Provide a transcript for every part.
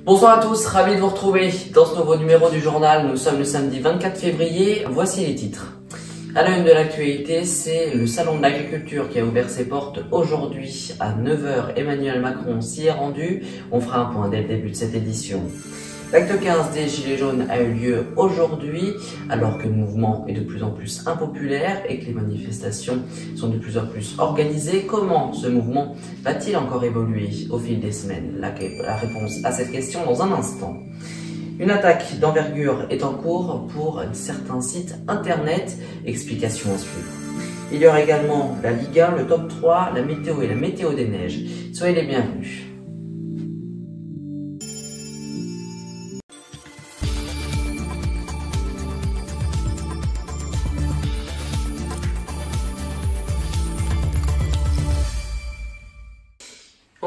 Bonsoir à tous, ravi de vous retrouver dans ce nouveau numéro du journal. Nous sommes le samedi 24 février, voici les titres. À la une de l'actualité, c'est le salon de l'agriculture qui a ouvert ses portes aujourd'hui à 9 h. Emmanuel Macron s'y est rendu. On fera un point dès le début de cette édition. L'acte 15 des Gilets jaunes a eu lieu aujourd'hui, alors que le mouvement est de plus en plus impopulaire et que les manifestations sont de plus en plus organisées. Comment ce mouvement va-t-il encore évoluer au fil des semaines? La réponse à cette question dans un instant. Une attaque d'envergure est en cours pour certains sites internet. Explication à suivre. Il y aura également la Ligue 1, le top 3, la météo et la météo des neiges. Soyez les bienvenus.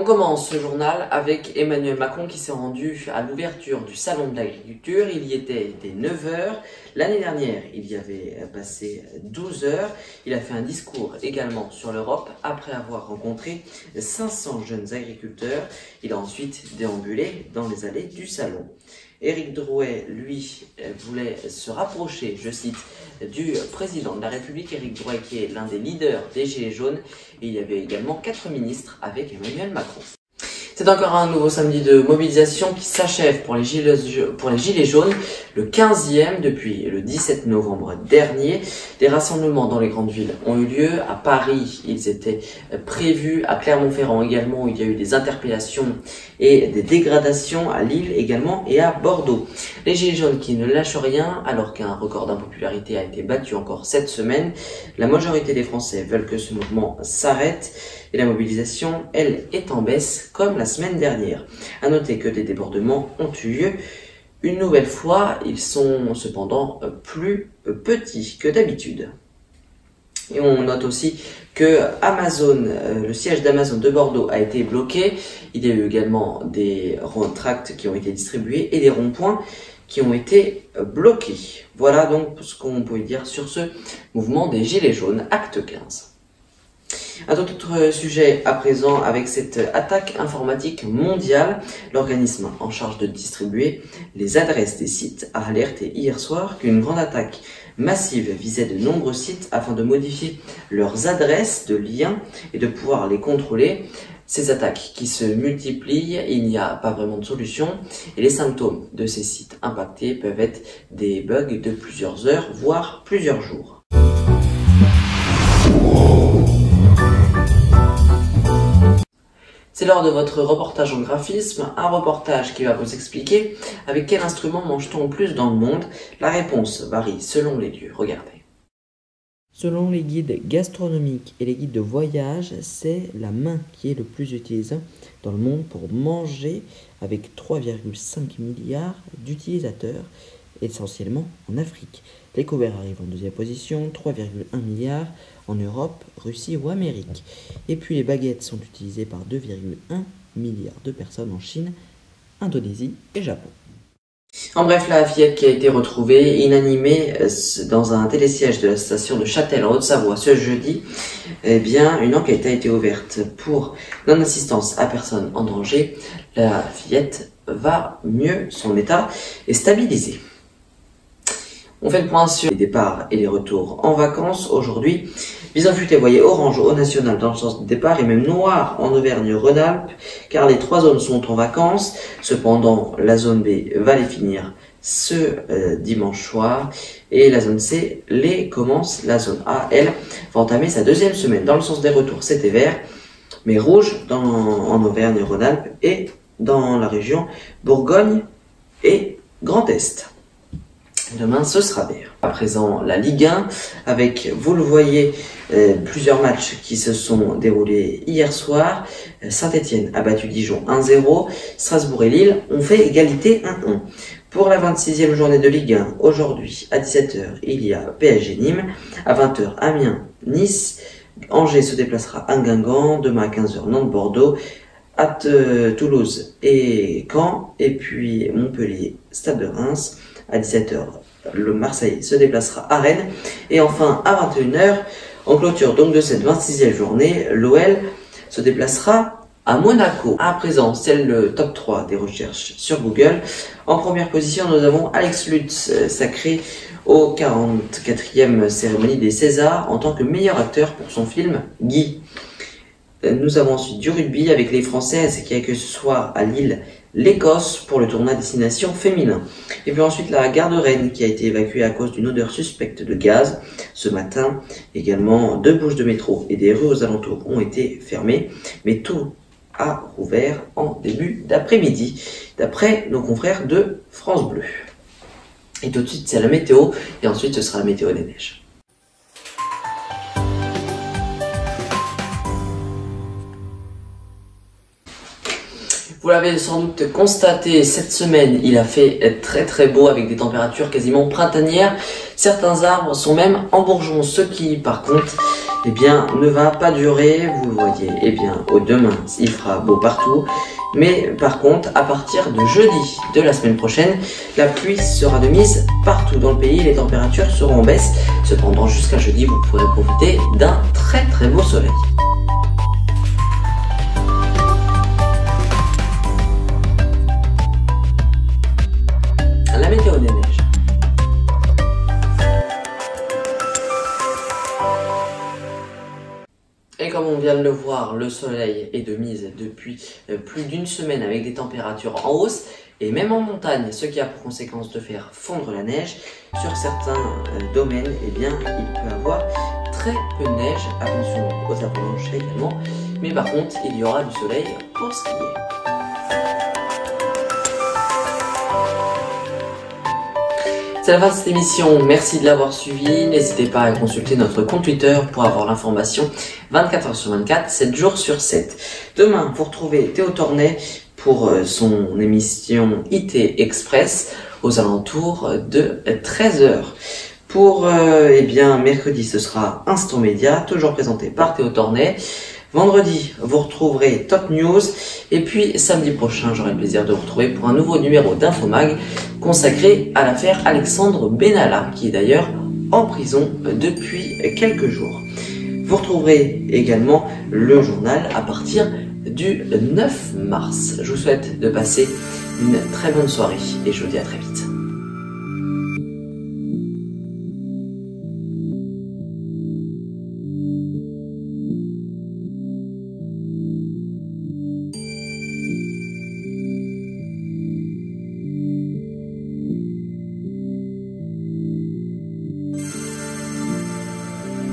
On commence ce journal avec Emmanuel Macron qui s'est rendu à l'ouverture du salon de l'agriculture. Il y était dès 9 h. L'année dernière, il y avait passé 12 h. Il a fait un discours également sur l'Europe après avoir rencontré 500 jeunes agriculteurs. Il a ensuite déambulé dans les allées du salon. Éric Drouet, lui, voulait se rapprocher, je cite, du président de la République, Éric Drouet, qui est l'un des leaders des Gilets jaunes. Et il y avait également 4 ministres avec Emmanuel Macron. C'est encore un nouveau samedi de mobilisation qui s'achève pour les Gilets jaunes, le 15e depuis le 17 novembre dernier. Des rassemblements dans les grandes villes ont eu lieu. À Paris, ils étaient prévus. À Clermont-Ferrand également, où il y a eu des interpellations et des dégradations. À Lille également et à Bordeaux. Les Gilets jaunes qui ne lâchent rien, alors qu'un record d'impopularité a été battu encore cette semaine. La majorité des Français veulent que ce mouvement s'arrête. Et la mobilisation, elle, est en baisse, comme la semaine dernière. À noter que des débordements ont eu lieu. Une nouvelle fois, ils sont cependant plus petits que d'habitude. Et on note aussi que Amazon, le siège d'Amazon de Bordeaux a été bloqué. Il y a eu également des tracts qui ont été distribués et des ronds-points qui ont été bloqués. Voilà donc ce qu'on pouvait dire sur ce mouvement des Gilets jaunes, acte 15. Un autre sujet à présent avec cette attaque informatique mondiale. L'organisme en charge de distribuer les adresses des sites a alerté hier soir qu'une grande attaque massive visait de nombreux sites afin de modifier leurs adresses de liens et de pouvoir les contrôler. Ces attaques qui se multiplient, il n'y a pas vraiment de solution et les symptômes de ces sites impactés peuvent être des bugs de plusieurs heures, voire plusieurs jours. C'est l'heure de votre reportage en graphisme, un reportage qui va vous expliquer avec quel instrument mange-t-on le plus dans le monde. La réponse varie selon les lieux. Regardez. Selon les guides gastronomiques et les guides de voyage, c'est la main qui est le plus utilisée dans le monde pour manger, avec 3,5 milliards d'utilisateurs, essentiellement en Afrique. Les couverts arrivent en deuxième position, 3,1 milliards en Europe, Russie ou Amérique. Et puis les baguettes sont utilisées par 2,1 milliards de personnes en Chine, Indonésie et Japon. En bref, la fillette qui a été retrouvée inanimée dans un télésiège de la station de Châtel en Haute-Savoie ce jeudi, eh bien, une enquête a été ouverte pour non-assistance à personne en danger. La fillette va mieux, son état est stabilisé. On fait le point sur les départs et les retours en vacances. Aujourd'hui, Vision futé, voyez orange au national dans le sens du départ et même noir en Auvergne-Rhône-Alpes, car les 3 zones sont en vacances. Cependant, la zone B va les finir ce dimanche soir et la zone C les commence. La zone A, elle, va entamer sa 2e semaine. Dans le sens des retours, c'était vert, mais rouge en Auvergne-Rhône-Alpes et dans la région Bourgogne et Grand Est. Demain, ce sera vert. À présent, la Ligue 1, avec, vous le voyez, plusieurs matchs qui se sont déroulés hier soir. Saint-Etienne a battu Dijon 1-0. Strasbourg et Lille ont fait égalité 1-1. Pour la 26e journée de Ligue 1, aujourd'hui, à 17 h, il y a PSG Nîmes. À 20 h, Amiens, Nice. Angers se déplacera à Guingamp. Demain à 15 h, Nantes-Bordeaux. À Toulouse et Caen. Et puis Montpellier, Stade de Reims. À 17 h, le Marseille se déplacera à Rennes. Et enfin, à 21 h, en clôture donc de cette 26e journée, l'OL se déplacera à Monaco. À présent, c'est le top 3 des recherches sur Google. En première position, nous avons Alex Lutz, sacré aux 44e cérémonie des Césars en tant que meilleur acteur pour son film Guy. Nous avons ensuite du rugby avec les Françaises qui accueillent ce soir à Lille l'Écosse pour le tournoi destination féminin. Et puis ensuite la gare de Rennes qui a été évacuée à cause d'une odeur suspecte de gaz. Ce matin, également 2 bouches de métro et des rues aux alentours ont été fermées, mais tout a rouvert en début d'après-midi, d'après nos confrères de France Bleu. Et tout de suite c'est la météo, et ensuite ce sera la météo des neiges. Vous l'avez sans doute constaté, cette semaine, il a fait très beau avec des températures quasiment printanières. Certains arbres sont même en bourgeons, ce qui, par contre, eh bien, ne va pas durer. Vous le voyez, eh bien, au demain, il fera beau partout. Mais par contre, à partir de jeudi de la semaine prochaine, la pluie sera de mise partout dans le pays. Les températures seront en baisse. Cependant, jusqu'à jeudi, vous pourrez profiter d'un très beau soleil. La météo des neiges. Et comme on vient de le voir, le soleil est de mise depuis plus d'une semaine avec des températures en hausse et même en montagne, ce qui a pour conséquence de faire fondre la neige. Sur certains domaines, eh bien, il peut y avoir très peu de neige. Attention aux avalanches également, mais par contre, il y aura du soleil pour skier. C'est la fin de cette émission, merci de l'avoir suivi. N'hésitez pas à consulter notre compte Twitter pour avoir l'information 24h sur 24, 7 jours sur 7. Demain, vous retrouvez Théo Tornet pour son émission IT Express aux alentours de 13h. Pour eh bien, mercredi, ce sera Instant Média, toujours présenté par Théo Tornet. Vendredi, vous retrouverez Top News. Et puis, samedi prochain, j'aurai le plaisir de vous retrouver pour un nouveau numéro d'Infomag consacré à l'affaire Alexandre Benalla, qui est d'ailleurs en prison depuis quelques jours. Vous retrouverez également le journal à partir du 9 mars. Je vous souhaite de passer une très bonne soirée et je vous dis à très vite.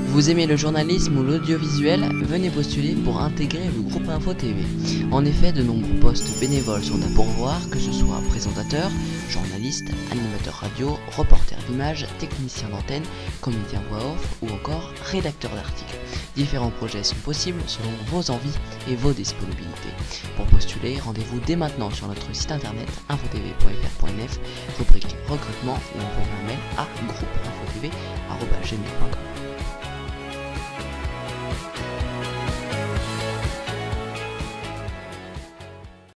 Vous aimez le journalisme ou l'audiovisuel? Venez postuler pour intégrer le groupe Info TV. En effet, de nombreux postes bénévoles sont à pourvoir, que ce soit présentateur, journaliste, animateur radio, reporter d'image, technicien d'antenne, comédien voix off ou encore rédacteur d'articles. Différents projets sont possibles selon vos envies et vos disponibilités. Pour postuler, rendez-vous dès maintenant sur notre site internet infotv.fr.nf, rubrique recrutement ou envoyez un mail à groupeinfotv@gmail.com.